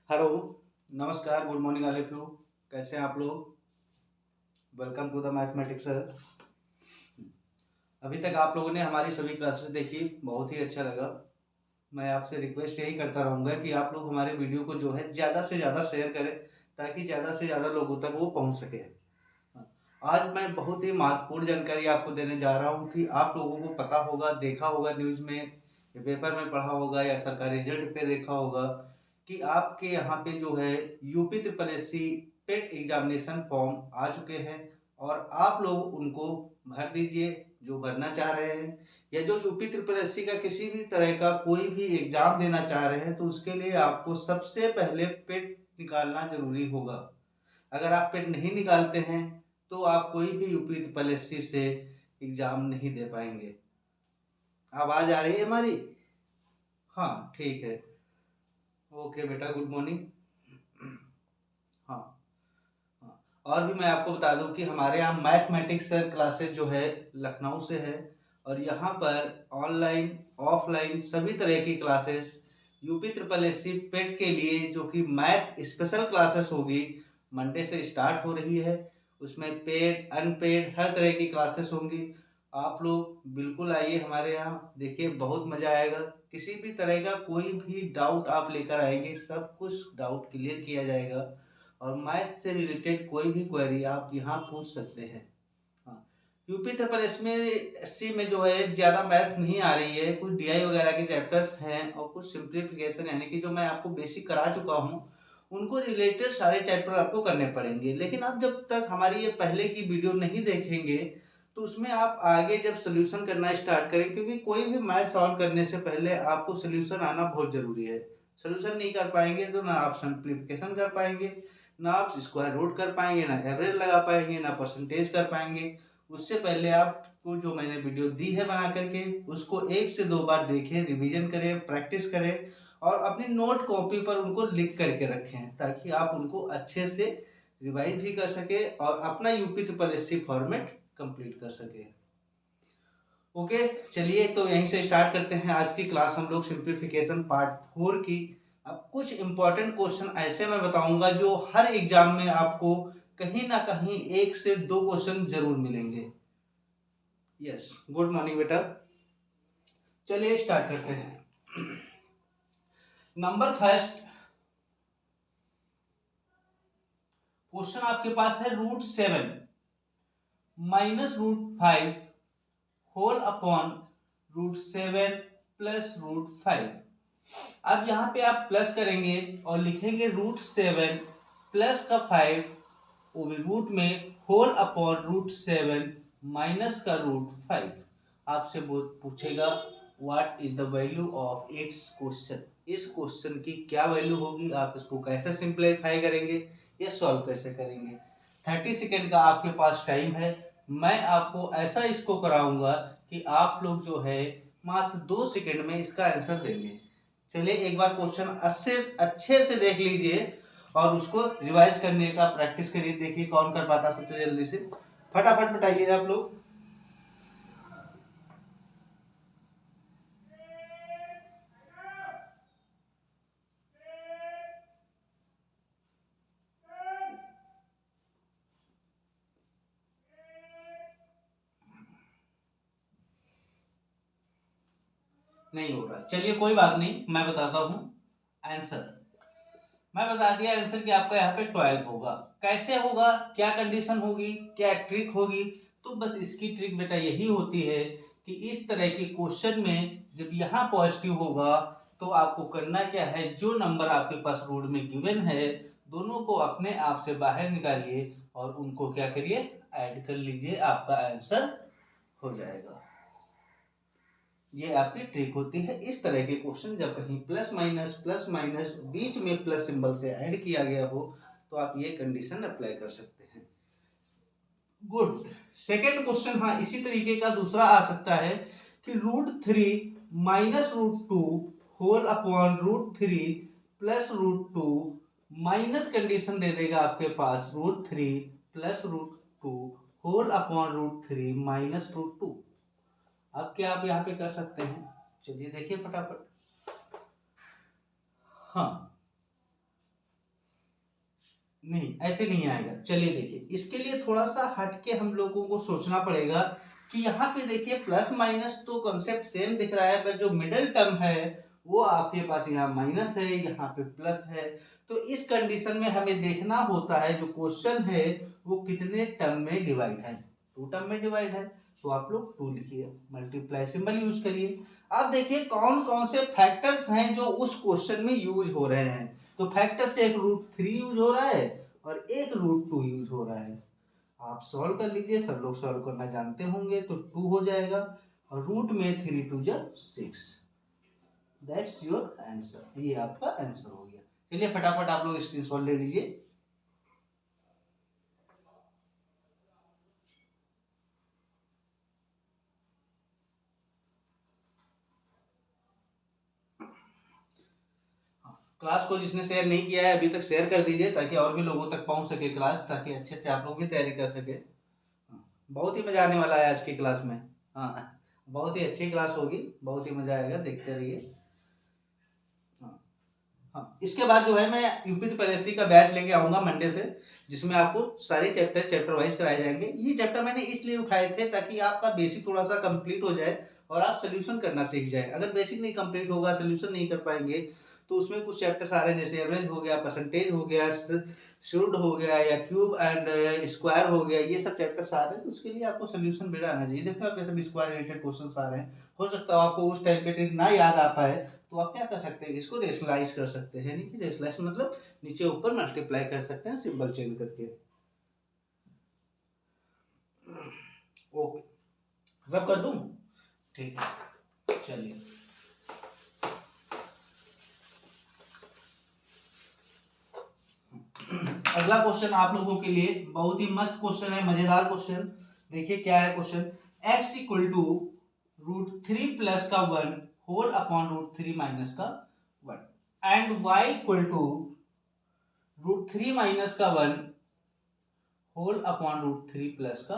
Hello, नमस्कार, good morning all of you. कैसे हैं आप लोग? Welcome to the mathematics sir. अभी तक आप लोगों ने हमारी सभी क्लासेस देखी, बहुत ही अच्छा लगा। मैं आपसे रिक्वेस्ट यही करता रहूँगा कि आप लोग हमारे वीडियो को जो है ज़्यादा से ज़्यादा शेयर करें, ताकि ज़्यादा से ज़्यादा लोगों तक वो पहुँच सके। आज मैं बहुत ही महत्वपूर्ण जानकारी आपको देने जा रहा हूँ कि आप लोगों को पता होगा, देखा होगा न्यूज़ में या पेपर में पढ़ा होगा या सरकारी रिजल्ट पे देखा होगा कि आपके यहाँ पे जो है यूपी ट्रिपल एस सी पेट एग्जामिनेशन फॉर्म आ चुके हैं और आप लोग उनको भर दीजिए जो भरना चाह रहे हैं, या जो यूपी ट्रिपल एस सी का किसी भी तरह का कोई भी एग्जाम देना चाह रहे हैं तो उसके लिए आपको सबसे पहले पेट निकालना जरूरी होगा। अगर आप पेट नहीं निकालते हैं तो आप कोई भी यूपी ट्रिपल एस सी से एग्जाम नहीं दे पाएंगे। आवाज आ रही है हमारी? हाँ, ठीक है। ओके बेटा, गुड मॉर्निंग। हाँ। हाँ, और भी मैं आपको बता दूं कि हमारे यहाँ मैथमेटिक्स सर क्लासेस जो है लखनऊ से है, और यहाँ पर ऑनलाइन ऑफलाइन सभी तरह की classes UP triple S C PET के लिए जो कि मैथ स्पेशल क्लासेस होगी, मंडे से स्टार्ट हो रही है। उसमें पेड अनपेड हर तरह की क्लासेस होंगी। आप लोग बिल्कुल आइए हमारे यहाँ, देखिए बहुत मज़ा आएगा। किसी भी तरह का कोई भी डाउट आप लेकर आएंगे, सब कुछ डाउट क्लियर किया जाएगा, और मैथ से रिलेटेड कोई भी क्वेरी आप यहाँ पूछ सकते हैं। हाँ, यूपी ट्रिपल एस सी में जो है ज़्यादा मैथ्स नहीं आ रही है, कुछ डीआई वगैरह के चैप्टर्स हैं और कुछ सिंप्लीफिकेशन यानी कि जो मैं आपको बेसिक करा चुका हूँ उनको रिलेटेड सारे चैप्टर आपको करने पड़ेंगे। लेकिन आप जब तक हमारी ये पहले की वीडियो नहीं देखेंगे तो उसमें आप आगे जब सोल्यूशन करना स्टार्ट करें, क्योंकि कोई भी मैथ सॉल्व करने से पहले आपको सोल्यूशन आना बहुत ज़रूरी है। सोल्यूशन नहीं कर पाएंगे तो ना आप सिंप्लीफिकेशन कर पाएंगे, ना आप स्क्वायर रूट कर पाएंगे, ना एवरेज लगा पाएंगे, ना परसेंटेज कर पाएंगे। उससे पहले आपको जो मैंने वीडियो दी है बना करके उसको 1 से 2 बार देखें, रिवीजन करें, प्रैक्टिस करें और अपनी नोट कॉपी पर उनको लिख करके रखें, ताकि आप उनको अच्छे से रिवाइज भी कर सके और अपना UP triple S C format complete कर सके। ओके, चलिए तो यहीं से स्टार्ट करते हैं आज की क्लास हम लोग सिंप्लीफिकेशन पार्ट 4 की। अब कुछ इंपॉर्टेंट क्वेश्चन ऐसे मैं बताऊंगा जो हर एग्जाम में आपको कहीं ना कहीं 1 से 2 क्वेश्चन जरूर मिलेंगे। यस, गुड मॉर्निंग बेटा। चलिए स्टार्ट करते हैं। नंबर फर्स्ट क्वेश्चन आपके पास है √7 माइनस √5 होल अपॉन √7 प्लस √5। अब यहाँ पे आप प्लस करेंगे और लिखेंगे √7 प्लस का 5, वो भी रूट में, होल अपॉन √7 माइनस का √5। आपसे पूछेगा what is the value of its question. इस क्वेश्चन की क्या वैल्यू होगी, आप इसको कैसे सिंप्लीफाई करेंगे या सॉल्व कैसे करेंगे। 30 सेकेंड का आपके पास टाइम है। मैं आपको ऐसा इसको कराऊंगा कि आप लोग जो है मात्र 2 सेकेंड में इसका आंसर देंगे। चलिए एक बार क्वेश्चन अच्छे से देख लीजिए और उसको रिवाइज करने का प्रैक्टिस करिए, देखिए कौन कर पाता सबसे जल्दी से। फटाफट बताइए आप लोग। नहीं हो रहा, चलिए कोई बात नहीं, मैं बताता हूँ आंसर। मैं बता दिया आंसर कि आपका यहाँ पे 12 होगा। कैसे होगा, क्या कंडीशन होगी, क्या ट्रिक होगी, तो बस इसकी ट्रिक बेटा यही होती है कि इस तरह के क्वेश्चन में जब यहाँ पॉजिटिव होगा तो आपको करना क्या है, जो नंबर आपके पास रोड में गिवन है दोनों को अपने आप से बाहर निकालिए और उनको क्या करिए, ऐड कर लीजिए, आपका आंसर हो जाएगा। ये आपकी ट्रिक होती है। इस तरह के क्वेश्चन जब कहीं प्लस माइनस बीच में प्लस सिंबल से ऐड किया गया हो तो आप ये कंडीशन अप्लाई कर सकते हैं। गुड। सेकेंड क्वेश्चन, हाँ इसी तरीके का दूसरा आ सकता है कि √3 minus √2 whole upon √3 plus √2 minus condition दे देगा आपके पास √3 प्लस √2 होल अपॉन √3 माइनस √2। अब क्या आप यहाँ पे कर सकते हैं, चलिए देखिए फटाफट। हाँ, नहीं, ऐसे नहीं आएगा। चलिए देखिए, इसके लिए थोड़ा सा हटके हम लोगों को सोचना पड़ेगा कि यहाँ पे देखिए प्लस माइनस तो कॉन्सेप्ट सेम दिख रहा है, पर जो मिडिल टर्म है वो आपके पास यहाँ माइनस है, यहाँ पे प्लस है। तो इस कंडीशन में हमें देखना होता है जो क्वेश्चन है वो कितने टर्म में डिवाइड है। 2 टर्म में डिवाइड है, तो आप लोग 2 लिखिए, मल्टीप्लाई सिंबल यूज करिए। अब देखिए कौन कौन से फैक्टर्स हैं जो उस क्वेश्चन में यूज हो रहे हैं। तो फैक्टर से एक √3 यूज हो रहा है और एक √2 यूज हो रहा है। आप सॉल्व कर लीजिए, सब लोग सॉल्व करना जानते होंगे, तो 2 हो जाएगा और रूट में 3 2 6। दैट्स योर आंसर, ये आपका आंसर हो गया। चलिए फटाफट आप लोग स्क्रीनशॉट ले लीजिए। क्लास को जिसने शेयर नहीं किया है अभी तक शेयर कर दीजिए, ताकि और भी लोगों तक पहुंच सके क्लास, ताकि अच्छे से आप लोग भी तैयारी कर सके। बहुत ही मजा आने वाला है आज की क्लास में। हाँ, बहुत ही अच्छी क्लास होगी, बहुत ही मजा आएगा, देखते रहिए। हाँ हाँ, इसके बाद जो है मैं यूपी पीएससी का बैच लेके आऊंगा मंडे से, जिसमें आपको सारे चैप्टर वाइज कराए जाएंगे। ये चैप्टर मैंने इसलिए उठाए थे ताकि आपका बेसिक थोड़ा सा कंप्लीट हो जाए और आप सोल्यूशन करना सीख जाए। अगर बेसिक नहीं कंप्लीट होगा, सोल्यूशन नहीं कर पाएंगे, तो उसमें कुछ चैप्टर्स आ रहे हैं, जैसे एवरेज हो गया, परसेंटेज हो गया, शुड हो गया, या क्यूब एंड स्क्वायर हो गया, ये सब चैप्टर्स आ रहे हैं। तो उसके लिए आपको सोल्यूशन बेटा आना चाहिए। देखो आप सब स्क्वायर रिलेटेड क्वेश्चन आ रहे हैं, हो सकता है आपको उस टाइम पे ट्रिक ना याद आ पाए, तो आप क्या कर सकते हैं, इसको रेशनलाइज कर सकते हैं। नहीं, रेशनलाइज मतलब नीचे ऊपर मल्टीप्लाई कर सकते हैं सिंबल चेंज करके। ओके, रब कर दूं? ठीक है, चलिए। अगला क्वेश्चन आप लोगों के लिए बहुत ही मस्त क्वेश्चन है, मजेदार क्वेश्चन। देखिए क्या है question. x equal to √3 plus का 1 होल अपॉन √3 माइनस का 1 and y equal to √3 minus का 1 होल अपॉन √3 प्लस का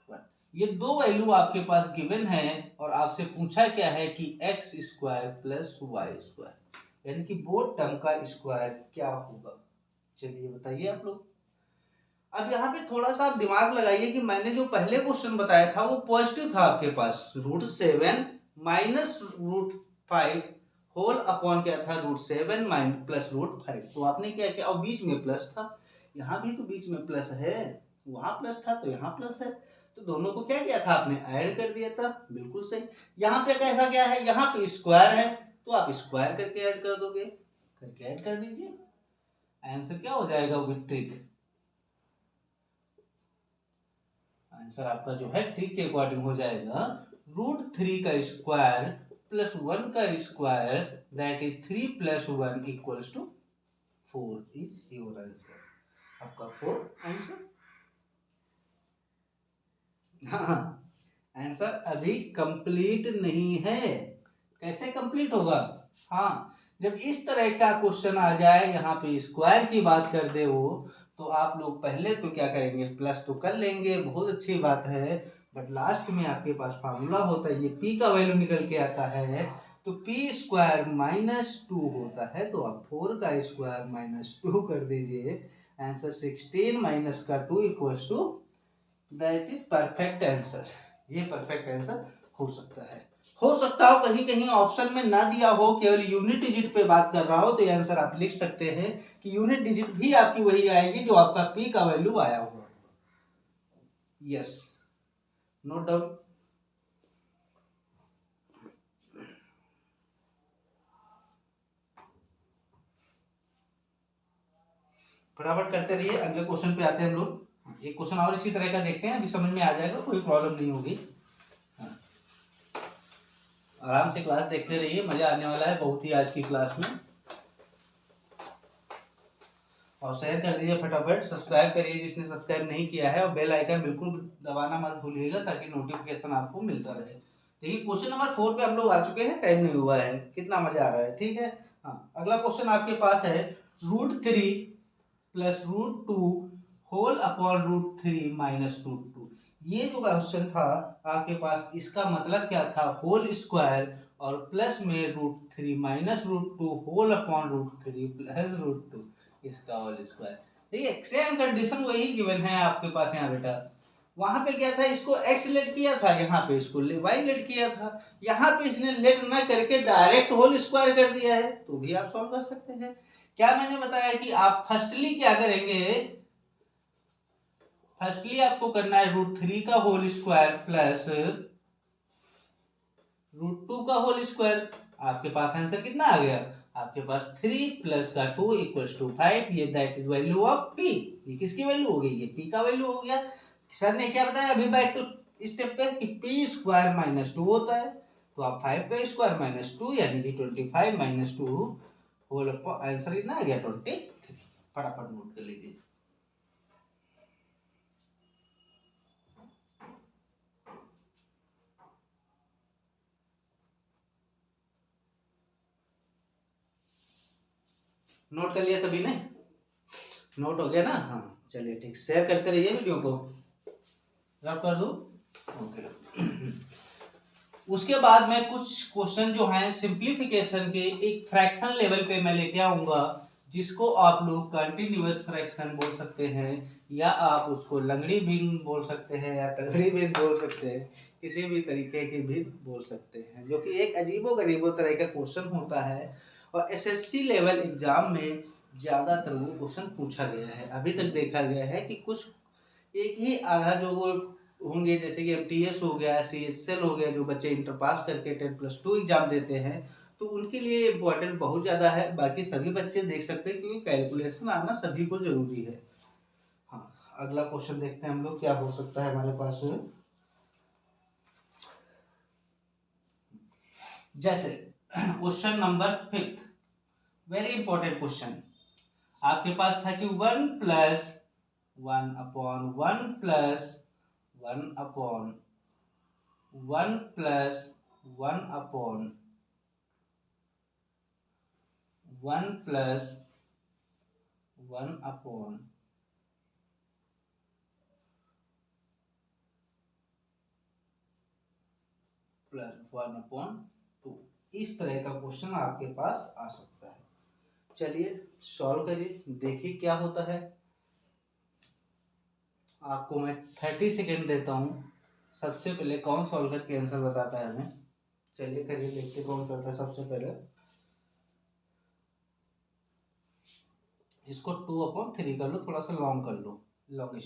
1। ये दो वैल्यू आपके पास गिवन है और आपसे पूछा क्या है कि x square plus y square, यानी कि बोथ टर्म का स्क्वायर क्या होगा। चलिए बताइए आप लोग। अब यहाँ पे थोड़ा सा आप दिमाग लगाइए कि मैंने जो पहले क्वेश्चन बताया था वो पॉजिटिव था आपके पास, √7 माइनस √5 होल अपॉन क्या था, √7 प्लस √5। तो आपने क्या किया, और बीच में प्लस था, यहाँ भी तो बीच में प्लस है, वहां प्लस था तो यहाँ प्लस है, तो दोनों को क्या किया था आपने, ऐड कर दिया था। बिल्कुल सही। यहाँ पे कैसा क्या है, यहाँ पे स्क्वायर है, तो आप स्क्वायर करके ऐड कर दोगे, करके ऐड कर दीजिए, आंसर क्या हो जाएगा विद ट्रिक। आंसर आपका जो है ट्रिक के अकॉर्डिंग हो जाएगा √3 का स्क्वायर प्लस 1 का square, that is 3 plus 1 equals to 4 is your answer. आपका 4 आंसर। हाँ, आंसर अभी कंप्लीट नहीं है। कैसे कंप्लीट होगा, हाँ, जब इस तरह का क्वेश्चन आ जाए, यहाँ पे स्क्वायर की बात कर दे वो, तो आप लोग पहले तो क्या करेंगे, प्लस तो कर लेंगे, बहुत अच्छी बात है, बट लास्ट में आपके पास फार्मूला होता है, ये p का वैल्यू निकल के आता है, तो p स्क्वायर -2 होता है, तो आप 4 का स्क्वायर -2 कर दीजिए, आंसर 16 माइनस का 2 equals to, that is perfect answer. ये परफेक्ट आंसर हो सकता है। हो सकता हो कहीं कहीं ऑप्शन में ना दिया हो, केवल यूनिट डिजिट पे बात कर रहा हो, तो ये आंसर आप लिख सकते हैं कि यूनिट डिजिट भी आपकी वही आएगी जो आपका पी का वैल्यू आया होगा। Yes, no doubt. फटाफट करते रहिए, अगले क्वेश्चन पे आते हैं हम लोग। एक क्वेश्चन और इसी तरह का देखते हैं, अभी समझ में आ जाएगा, कोई प्रॉब्लम नहीं होगी। आराम से क्लास देखते रहिए, मजा आने वाला है बहुत ही आज की क्लास में। और शेयर कर दीजिए फटाफट, सब्सक्राइब करिए जिसने सब्सक्राइब नहीं किया है, और बेल आइकन बिल्कुल दबाना मत भूलिएगा, ताकि नोटिफिकेशन आपको मिलता रहे। देखिए क्वेश्चन नंबर 4 पे हम लोग आ चुके हैं, टाइम नहीं हुआ है, कितना मजा आ रहा है, ठीक है। हाँ, अगला क्वेश्चन आपके पास है √3 प्लस √2 होल अपॉन √3 माइनस √2। ये जो क्वेश्चन था आपके पास, इसका मतलब क्या था, होल स्क्वायर और प्लस में √3 माइनस √2 होल अपॉन √3 प्लस √2 इसका होल स्क्वायर। ठीक है, सेम कंडीशन वही गिवन है आपके पास यहाँ बेटा। वहां पे क्या था, इसको x लेट किया था, यहाँ पे इसको y लेट किया था, यहाँ पे इसने लेट ना करके डायरेक्ट होल स्क्वायर कर दिया है, तो भी आप सॉल्व कर सकते हैं। क्या मैंने बताया कि आप फर्स्टली क्या करेंगे, फर्स्टली आपको करना है √3 का होल स्क्वायर प्लस √2 का होल स्क्वायर। आपके पास आंसर कितना आ गया, आपके पास 3 प्लस का 2 इक्वल्स टू 5, ये that is value of p। ये किसकी वैल्यू हो गई, ये p का वैल्यू हो गया। सर ने क्या बताया अभी बैक स्टेप पे कि p स्क्वायर माइनस 2 होता है, तो आप 5 का स्क्वायर माइनस 2 यानी कि 25 माइनस 2 होल आंसर कितना आ गया 23। फटाफट नोट कर लीजिए। नोट कर लिया सभी ने, नोट हो गया ना, हाँ चलिए ठीक, शेयर करते रहिए वीडियो को, रब कर दो ओके। उसके बाद में कुछ क्वेश्चन जो हैं सिंप्लीफिकेशन के एक फ्रैक्शन लेवल पे मैं लेके आऊंगा, जिसको आप लोग कंटिन्यूअस फ्रैक्शन बोल सकते हैं, या आप उसको लंगड़ी भिन्न बोल सकते हैं, या तगड़ी भिन्न बोल सकते हैं, किसी भी तरीके की भी बोल सकते हैं, जो कि एक अजीबो गरीबो तरह का क्वेश्चन होता है और एसएससी लेवल एग्जाम में ज्यादातर वो क्वेश्चन पूछा गया है। अभी तक देखा गया है कि कुछ एक ही आधा जो वो होंगे, जैसे कि एमटीएस हो गया, सीएचएल हो गया, जो बच्चे इंटर पास करके 10+2 एग्जाम देते हैं, तो उनके लिए इम्पोर्टेंट बहुत ज़्यादा है। बाकी सभी बच्चे देख सकते हैं क्योंकि कैलकुलेशन आना सभी को जरूरी है। हाँ, अगला क्वेश्चन देखते हैं हम लोग क्या हो सकता है हमारे पास। जैसे question number 5, very important question. आपके पास था कि 1 plus 1/1 plus 1/1 plus 1/1 plus 1/1 plus 1/2, इस तरह का क्वेश्चन आपके पास आ सकता है। चलिए सॉल्व करिए, देखिए क्या होता है। आपको मैं 30 सेकेंड देता हूँ, सबसे पहले कौन सॉल्व करके आंसर बताता है हमें। चलिए करिए, देखते कौन करता है सबसे पहले। इसको 2/3 कर लो, थोड़ा सा लॉन्ग कर लो, लॉन्ग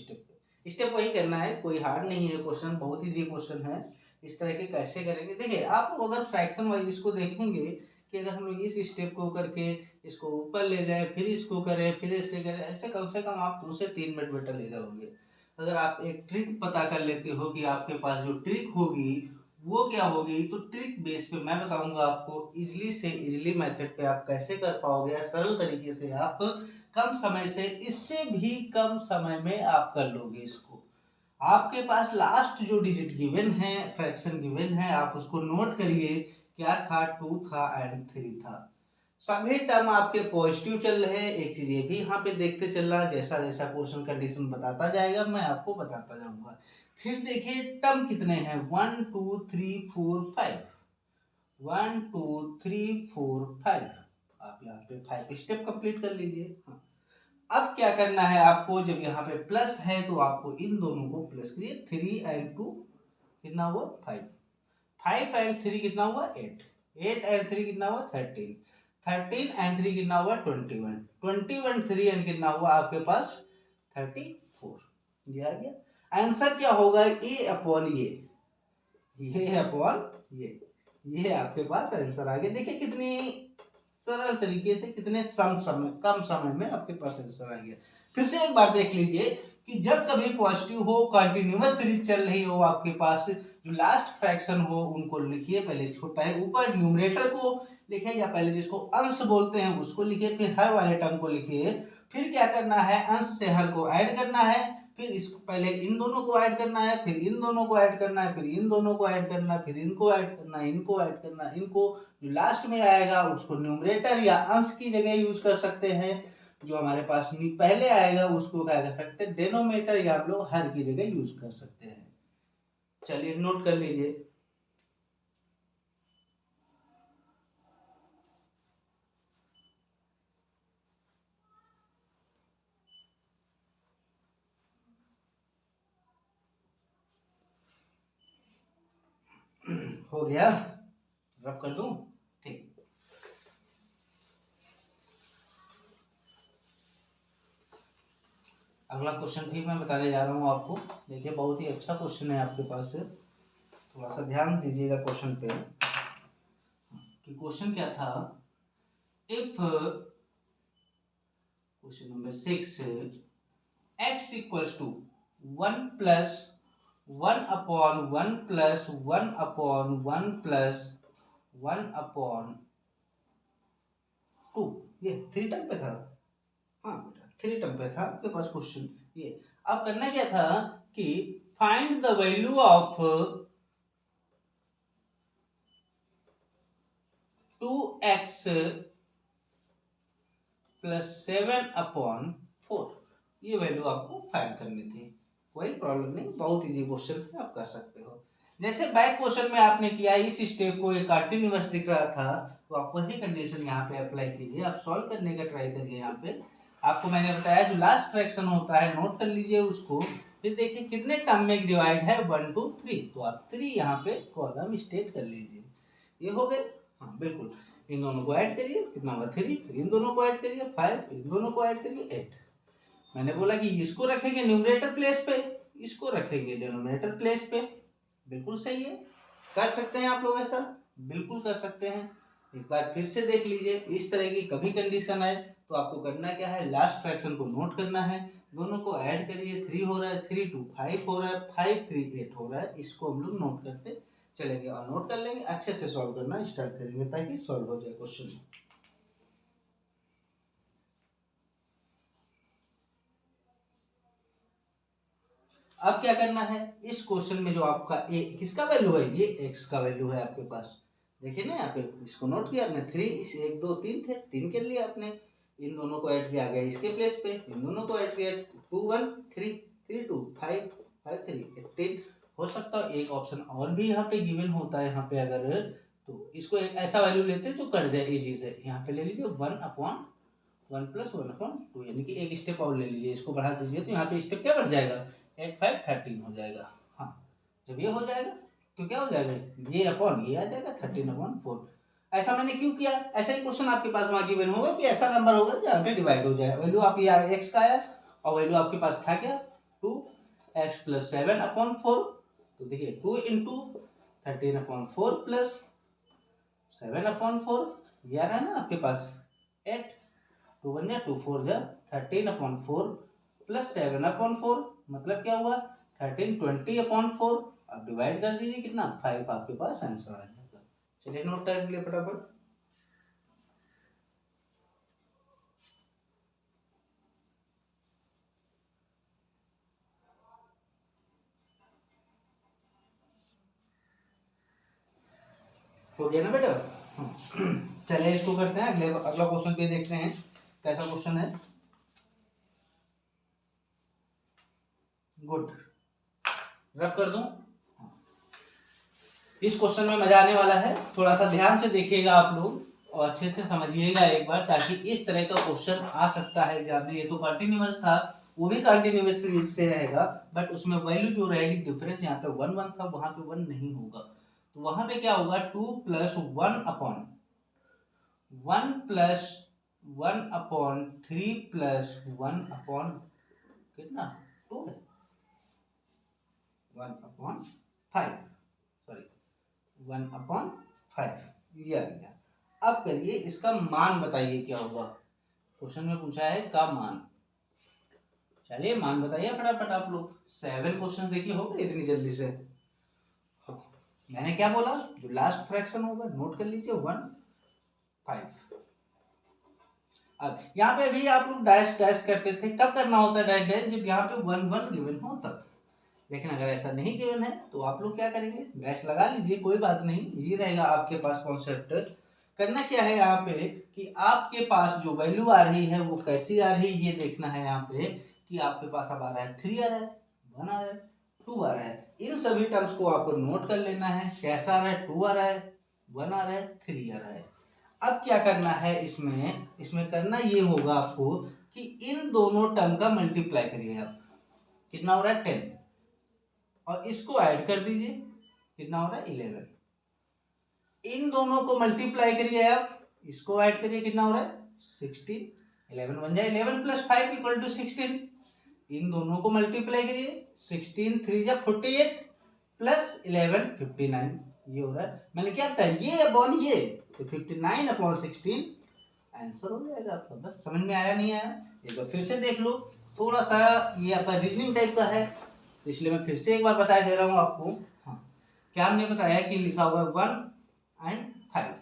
स्टेप वही करना है, कोई हार्ड नहीं है क्वेश्चन, बहुत इजी क्वेश्चन है। इस तरह के कैसे करेंगे, देखिए आप लोग अगर फ्रैक्शन वाइज इसको देखेंगे कि अगर हम लोग इस स्टेप को करके इसको ऊपर ले जाए, फिर इसको करें, फिर ऐसे करें, ऐसे कम से कम आप 2 से 3 मिनट बेटर ले जाओगे। अगर आप एक ट्रिक पता कर लेते हो कि आपके पास जो ट्रिक होगी वो क्या होगी, तो ट्रिक बेस पे मैं बताऊंगा आपको इजली से इजली मेथड पे आप कैसे कर पाओगे, या सरल तरीके से आप कम समय से, इससे भी कम समय में आप कर लोगे इसको। आपके पास लास्ट जो डिजिट गिवन है, फ्रैक्शन गिवन है, आप उसको नोट करिए, क्या था, 2 था एंड 3 था। सभी टर्म आपके पॉजिटिव चल रहे हैं। एक चीज ये भी यहाँ पे देखते चलना, जैसा जैसा क्वेश्चन कंडीशन बताता जाएगा मैं आपको बताता जाऊंगा। फिर देखिए टर्म कितने हैं, 1 2 3 4 5, 1 2 3 4 5। आप यहाँ पे 5 स्टेप कंप्लीट कर लीजिए। हाँ, अब क्या करना है आपको, जब यहाँ पे प्लस है तो आपको इन दोनों को प्लस करिए, 3 एंड 2 कितना हुआ 5, 5 एंड 3 कितना हुआ 8, 8 एंड 3 कितना हुआ 13, 13 एंड 3 कितना हुआ 21, 21 3 एंड कितना हुआ आपके पास 34। ये आ गया आंसर, क्या होगा ए अपॉन ये अपॉन ये आपके पास आंसर आ गया। देखिए कितनी सरल तरीके से, कितने कम समय में आपके पास आंसर आ गया। फिर से एक बार देख लीजिए कि जब कभी पॉजिटिव हो, कंटिन्यूअस सीरीज चल रही हो आपके पास, जो लास्ट फ्रैक्शन हो उनको लिखिए, पहले ऊपर न्यूमरेटर को लिखिए, या पहले जिसको अंश बोलते हैं उसको लिखिए, फिर हर वाले टर्म को लिखिए। फिर क्या करना है, अंश से हर को ऐड करना है, फिर इसको पहले इन दोनों को ऐड करना है, फिर इन दोनों को ऐड करना है, फिर इन दोनों को ऐड करना है, फिर इनको ऐड करना है, इनको ऐड करना है, इनको जो लास्ट में आएगा उसको न्यूमरेटर या अंश की जगह यूज कर सकते हैं, जो हमारे पास पहले आएगा उसको क्या कर सकते हैं, डेनोमिनेटर या हम लोग हर की जगह यूज कर सकते हैं। चलिए नोट कर लीजिए। हो गया, रब कर दूं? ठीक। अगला क्वेश्चन भी मैं बताने जा रहा हूँ आपको। देखिए बहुत ही अच्छा क्वेश्चन है आपके पास, थोड़ा सा ध्यान दीजिएगा क्वेश्चन पे। कि क्वेश्चन क्या था, if question number 6, x equals to 1 plus 1 upon 1 plus 1 upon 1 plus 1 upon 2, ये 3 टर्म पे था। हाँ बेटा 3 टर्म पे था आपके पास क्वेश्चन। ये अब करना क्या था कि find the value of 2x plus 7 upon 4, ये वैल्यू आपको फाइंड करनी थी। कोई प्रॉब्लम नहीं, बहुत इजी क्वेश्चन है, आप कर सकते हो। जैसे बैक क्वेश्चन में आपने किया, इस स्टेप को एक कंटीन्यूअस दिख रहा था, तो आप वही कंडीशन यहाँ पे अप्लाई कीजिए। आप सॉल्व करने का ट्राई करिए। यहाँ पे आपको मैंने बताया जो लास्ट फ्रैक्शन होता है नोट कर लीजिए उसको। फिर देखिए कितने टर्म में डिवाइड है, 1 2 3, तो आप 3 यहाँ पे कॉलम स्टेट कर लीजिए। ये हो गए। हाँ बिल्कुल, इन दोनों को ऐड करिए, कितना होगा 3, फिर इन दोनों को ऐड करिए 5, फिर इन दोनों को ऐड करिए 8। मैंने बोला कि इसको रखेंगे न्यूमरेटर प्लेस पे, इसको रखेंगे डिनोमिनेटर प्लेस पे। बिल्कुल सही है, कर सकते हैं आप लोग ऐसा, बिल्कुल कर सकते हैं। एक बार फिर से देख लीजिए, इस तरह की कभी कंडीशन आए तो आपको करना क्या है, लास्ट फ्रैक्शन को नोट करना है, दोनों को ऐड करिए, 3 हो रहा है, 3 2 5 हो रहा है, 5 3 8 हो रहा है। इसको हम लोग नोट करते चलेंगे और नोट कर लेंगे, अच्छे से सॉल्व करना स्टार्ट करेंगे ताकि सॉल्व हो जाए क्वेश्चन। अब क्या करना है, इस क्वेश्चन में जो आपका ए किसका वैल्यू है, ये एक्स का वैल्यू है आपके पास। देखिए ना यहाँ पे, इसको नोट किया आपने, 3 1 2 3 थे, 3 के लिए आपने इन दोनों को ऐड किया गया इसके प्लेस पे, इन दोनों को ऐड किया 2 1 3 3 2 5 5 3 18। हो सकता है एक ऑप्शन और भी यहाँ पे गिवन होता है, यहाँ पे अगर तो इसको एक ऐसा वैल्यू लेते हैं जो कट जाए इजी से। यहाँ पे ले लीजिए 1 अपॉन 1 प्लस 1 अपॉन 2, यानी कि एक स्टेप और ले लीजिए, इसको बढ़ा दीजिए तो यहाँ पे स्टेप क्या बढ़ जाएगा, 8 5 13 हो जाएगा। हाँ जब ये हो जाएगा तो क्या हो जाएगा, ये अपॉन ये आ जाएगा 13 अपॉन 4। ऐसा मैंने क्यों किया, ऐसा ही क्वेश्चन आपके पास वहां गिवन होगा कि ऐसा नंबर होगा जहाँ पे डिवाइड हो जाए। वैल्यू आप ये एक्स का आया और वैल्यू आपके पास था क्या 2x प्लस 7 अपॉन 4। तो देखिए 2 इंटू 13 अपॉन 4 प्लस 7 अपॉन 4, ये आ रहा है ना आपके पास 8, 2 1 2 4 जा 13 अपॉन 4 प्लस 7 अपॉन 4, मतलब क्या हुआ 13 20 अपॉन 4। अब डिवाइड कर दीजिए, कितना 5 आपके पास आंसर आ जाएगा। चलिए नोट कर लिए फटाफट। हो गया ना बेटा। चलिए इसको करते हैं, अगला क्वेश्चन पे देखते हैं कैसा क्वेश्चन है। गुड, रब कर दूं। इस क्वेश्चन में मजा आने वाला है, थोड़ा सा ध्यान से देखिएगा आप लोग और अच्छे से समझिएगा एक बार, ताकि इस तरह का क्वेश्चन आ सकता है एग्जाम में। ये तो कंटिन्यूअस था, वो भी कंटिन्यूअस से रहेगा, बट उसमें वैल्यू जो रहेगी डिफरेंस, यहाँ पे 1 1 था, वहां पे 1 नहीं होगा। तो वहां पे क्या होगा 2 plus 1 upon 1 plus 1 upon 3 plus 1 upon कितना 2 है, 1 अपॉन 5, सॉरी 1 अपॉन 5, ये आ गया। अब करिए इसका मान बताइए क्या होगा, क्वेश्चन में पूछा है का मान। चलिए मान बताइए फटाफट आप लोग, 7 क्वेश्चन देखिए हो गए इतनी जल्दी से। मैंने क्या बोला, जो लास्ट फ्रैक्शन होगा नोट कर लीजिए 1 5। अब यहाँ पे भी आप लोग डैश डैश करते थे, कब करना होता है डैश डैश, जब यहाँ पे 1 1 गिवन हो तब। लेकिन अगर ऐसा नहीं गिवन है तो आप लोग क्या करेंगे, डैश लगा लीजिए, कोई बात नहीं, इजी रहेगा आपके पास कॉन्सेप्ट। करना क्या है यहाँ पे कि आपके पास जो वैल्यू आ रही है वो कैसी आ रही है, ये देखना है यहाँ पे कि आपके पास अब आ रहा है 3 आ रहा है, 1 आ रहा है, 2 आ रहा है। इन सभी टर्म्स को आपको नोट कर लेना है, कैसा आ रहा है 2 आ रहा है, 1 आ रहा है, 3 आ रहा है। अब क्या करना है इसमें करना ये होगा आपको कि इन दोनों टर्म का मल्टीप्लाई करिए आप, कितना हो रहा है 10, और इसको ऐड कर दीजिए, कितना हो रहा है 11। इन दोनों को मल्टीप्लाई करिए आप, इसको ऐड करिए, कितना हो रहा है 16। 11 बन जाए 11 प्लस 5 इक्वल टू 16। इन दोनों को मल्टीप्लाई करिए, 16 3 जा 48 प्लस 11 59, ये हो रहा है। मैंने क्या बताया, ये अपॉन ये, तो 59 अपॉन 16 आंसर हो जाएगा आपका। बस समझ में आया नहीं आया, एक बार फिर से देख लो। थोड़ा सा ये आपका रीजनिंग टाइप का है, तो इसलिए मैं फिर से एक बार बता दे रहा हूँ आपको। हाँ, क्या हमने बताया कि लिखा हुआ है 1 and 5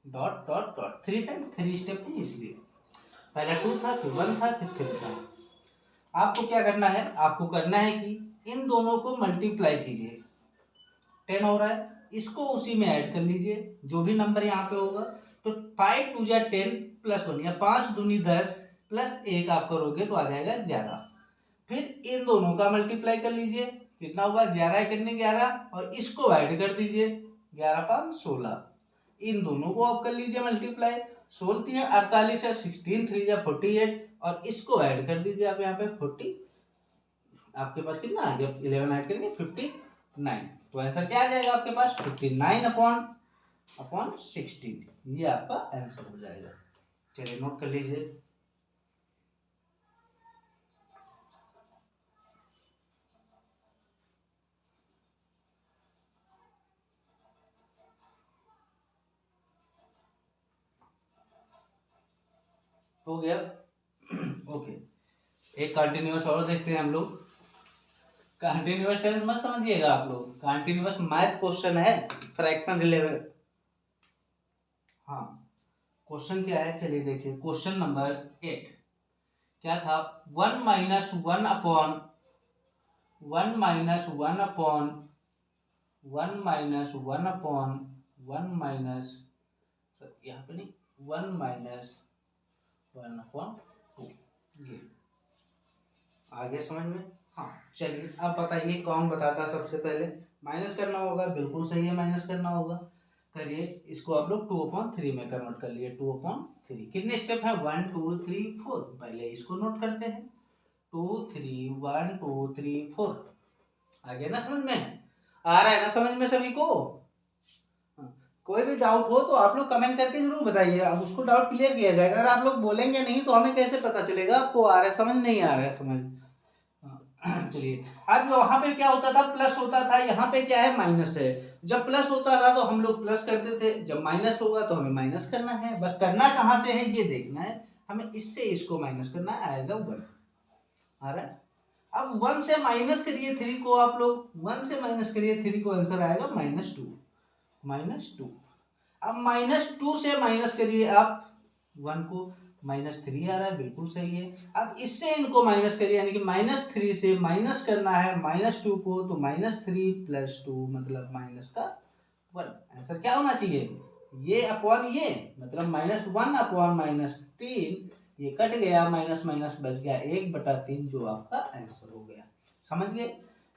dot dot dot 3 time 3 step है, इसलिए पहला 2 था, फिर 1 था, फिर 3 था। आपको क्या करना है, आपको करना है कि इन दोनों को मल्टीप्लाई कीजिए, 10 हो रहा है, इसको उसी में ऐड कर लीजिए, जो भी नंबर यहाँ पे होगा। तो 5 2 जा 10 प्लस 1 या 5 दूनी 10 प्लस 1 आप करोगे तो आ जाएगा 11। फिर इन दोनों का मल्टीप्लाई कर लीजिए, कितना हुआ 11 कितने 11, और इसको ऐड कर दीजिए, 11 5 16। इन दोनों को आप कर लीजिए मल्टीप्लाई, 16 है 48 है, 16 3 जा 48, और इसको ऐड कर दीजिए आप यहाँ पे 40। आपके पास कितना आ गया, 11 ऐड करेंगे 59, तो आंसर क्या आ जाएगा आपके पास 59 अपॉन 16, ये आपका आंसर हो जाएगा। चलिए नोट कर लीजिए। हो गया ओके, एक कंटिन्यूअस और देखते हैं हम लोग। कंटिन्यूअस टेंस मत समझिएगा आप लोग, कंटिन्यूअस मैथ क्वेश्चन है, फ्रैक्शन रिलेटेड। हाँ, क्वेश्चन क्या है, चलिए देखिए क्वेश्चन नंबर 8 क्या था, 1 minus 1 upon 1 minus 1 upon 1 minus 1 upon 1 minus, यहाँ पे नहीं, 1 माइनस 1 अपॉन 2, ये आ गया समझ में। हाँ चलिए अब बताइए कौन बताता है सबसे पहले। माइनस करना होगा, बिल्कुल सही है, माइनस करना होगा। करिए इसको आप लोग 2/3 में कन्वर्ट कर लिए, 2/3 कितने स्टेप है 1 2 3 4, पहले इसको नोट करते हैं, 2 3 1 2 3 4। आ गया ना समझ में, आ रहा है ना समझ में सभी को। हाँ, कोई भी डाउट हो तो आप लोग कमेंट करके जरूर बताइए, अब उसको डाउट क्लियर किया जाएगा। अगर आप लोग बोलेंगे नहीं तो हमें कैसे पता चलेगा आपको आ रहा है समझ, नहीं आ रहा है समझ। चलिए अब वहां पे क्या होता था, प्लस होता था, यहाँ पे क्या है माइनस है। जब प्लस होता था तो हम लोग प्लस करते थे, जब माइनस होगा तो हमें माइनस करना है। बस करना कहाँ से है ये देखना है हमें, इससे इसको माइनस करना है, आएगा 1 आ रहा है। अब 1 से माइनस करिए 3 को, आप लोग 1 से माइनस करिए 3 को, आंसर आएगा -2। अब -2 से माइनस करिए आप 1 को, -3 आ रहा है, बिल्कुल सही है। अब इससे इनको माइनस करिए, यानी कि -3 से माइनस करना है -2 को, तो -3 + 2 मतलब -1। आंसर क्या होना चाहिए, ये अपॉन ये, मतलब -1 अपॉन -3, ये कट गया, माइनस माइनस बच गया 1/3, जो आपका आंसर हो गया। समझ गए।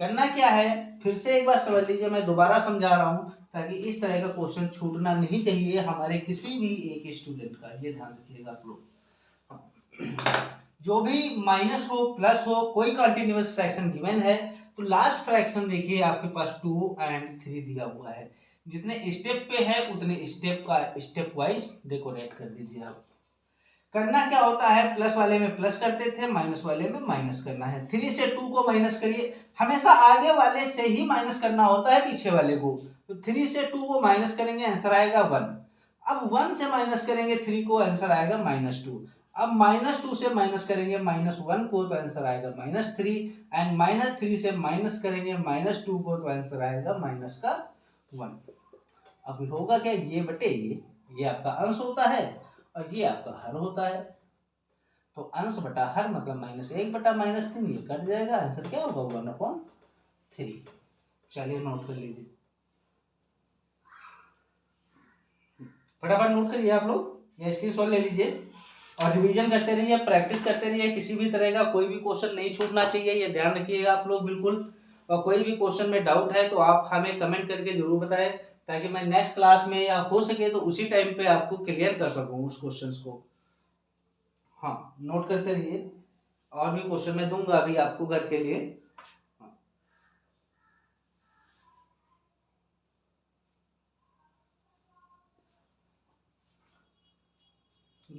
करना क्या है फिर से एक बार समझ लीजिए, मैं दोबारा समझा रहा हूं ताकि इस तरह का क्वेश्चन छूटना नहीं चाहिए हमारे किसी भी एक स्टूडेंट का, ये ध्यान रखिएगा आप लोग। जो भी माइनस हो प्लस हो, कोई कंटिन्यूअस फ्रैक्शन गिवन है तो लास्ट फ्रैक्शन देखिए आपके पास 2 एंड 3 दिया हुआ है, जितने स्टेप पे है उतने स्टेप का स्टेप वाइज डेकोरेट कर दीजिए आप। करना क्या होता है, प्लस वाले में प्लस करते थे, माइनस वाले में माइनस करना है। 3 से 2 को माइनस करिए, हमेशा आगे वाले से ही माइनस करना होता है पीछे वाले को, तो 3 से 2 को माइनस करेंगे, आंसर आएगा 1। अब 1 से माइनस करेंगे 3 को, आंसर आएगा -2। अब -2 से माइनस करेंगे -1 को, तो आंसर आएगा -3, एंड -3 से माइनस करेंगे -2 को, तो आंसर आएगा -1। अब होगा क्या, ये बटे ये आपका अंश होता है और ये आपका हर होता है, तो अंश बटा हर मतलब -1 बटा -3, ये कट जाएगा, आंसर क्या होगा 1/3। चलिए नोट कर लीजिए, फटाफट नोट करिए आप लोग, या स्क्रीनशॉट ले लीजिए और रिवीजन करते रहिए, प्रैक्टिस करते रहिए। किसी भी तरह का कोई भी क्वेश्चन नहीं छूटना चाहिए, ये ध्यान रखिएगा आप लोग बिल्कुल। और कोई भी क्वेश्चन में डाउट है तो आप हमें कमेंट करके जरूर बताएं, ताकि मैं नेक्स्ट क्लास में या हो सके तो उसी टाइम पे आपको क्लियर कर सकूं उस क्वेश्चंस को। हाँ नोट करते रहिए, और भी क्वेश्चन मैं दूंगा अभी आपको घर के लिए।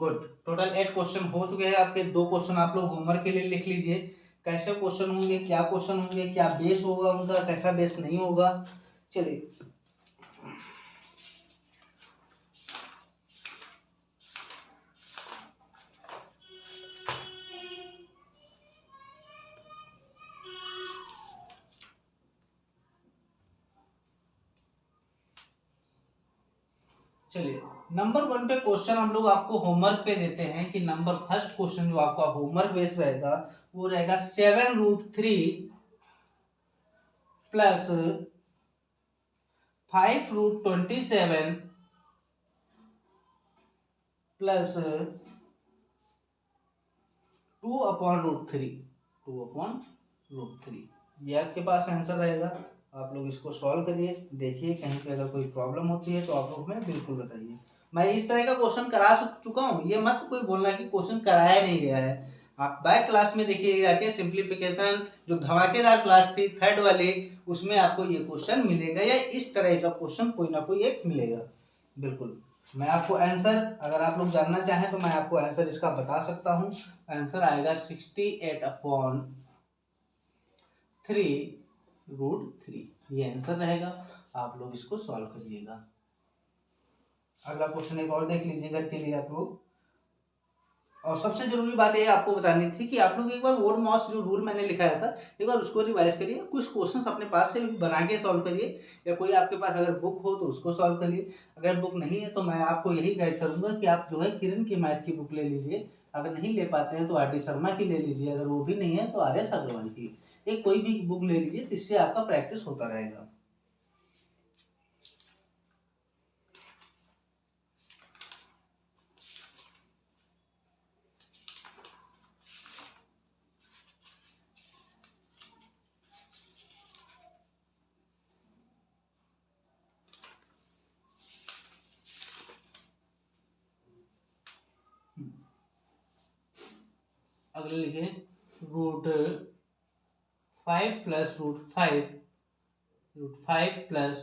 गुड, टोटल 8 क्वेश्चन हो चुके हैं आपके। 2 क्वेश्चन आप लोग होमवर्क के लिए लिख लीजिए। कैसे क्वेश्चन होंगे, क्या क्वेश्चन होंगे, क्या बेस होगा उनका, कैसा बेस नहीं होगा। चलिए चलिए नंबर 1 पे क्वेश्चन हम लोग आपको होमवर्क पे देते हैं कि नंबर फर्स्ट क्वेश्चन जो आपका होमवर्क बेस रहेगा वो रहेगा 7√3 प्लस 5√27 प्लस 2/√3। 2/√3 ये आपके पास आंसर रहेगा। आप लोग इसको सॉल्व करिए, देखिए कहीं पे अगर कोई प्रॉब्लम होती है तो आप लोग हमें बिल्कुल बताइए। मैं इस तरह का क्वेश्चन करा चुका हूँ, ये मत कोई बोलना कि क्वेश्चन कराया नहीं गया है। आप बैक क्लास में देखिएगा कि सिंप्लीफिकेशन जो धमाकेदार क्लास थी थर्ड वाली, उसमें आपको ये क्वेश्चन मिलेगा या इस तरह का क्वेश्चन कोई ना कोई एक मिलेगा। बिल्कुल मैं आपको आंसर, अगर आप लोग जानना चाहें तो मैं आपको आंसर इसका बता सकता हूँ। आंसर आएगा 68/3√3, ये आंसर रहेगा। आप लोग इसको सॉल्व करिएगा। अगला क्वेश्चन एक और देख लीजिए घर के लिए आप लोग। और सबसे जरूरी बात ये आपको बतानी थी कि आप लोग एक बार वर्ड मॉस जो रूल मैंने लिखाया था एक बार उसको रिवाइज करिए, कुछ क्वेश्चंस अपने पास से बना के सॉल्व करिए, या कोई आपके पास अगर बुक हो तो उसको सॉल्व करिए। अगर बुक नहीं है तो मैं आपको यही गाइड करूंगा कि आप जो है किरण की मैथ की बुक ले लीजिए। अगर नहीं ले पाते हैं तो आर डी शर्मा की ले लीजिए, अगर वो भी नहीं है तो आर एस अग्रवाल की, एक कोई भी बुक ले लीजिए, जिससे आपका प्रैक्टिस होता रहेगा। अगले लिखे √5 प्लस √5 प्लस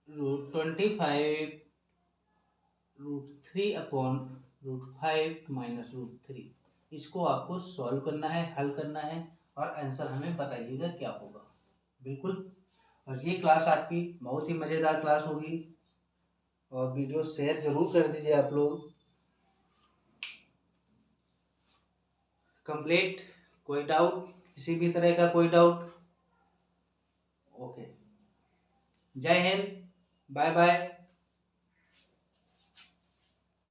√25√3/√5 माइनस √3। इसको आपको सॉल्व करना है, हल करना है और आंसर हमें बताइएगा क्या होगा। बिल्कुल, और ये क्लास आपकी बहुत ही मज़ेदार क्लास होगी, और वीडियो शेयर जरूर कर दीजिए आप लोग। कंप्लीट, कोई डाउट, किसी भी तरह का कोई डाउट? ओके, जय हिंद, बाय बाय।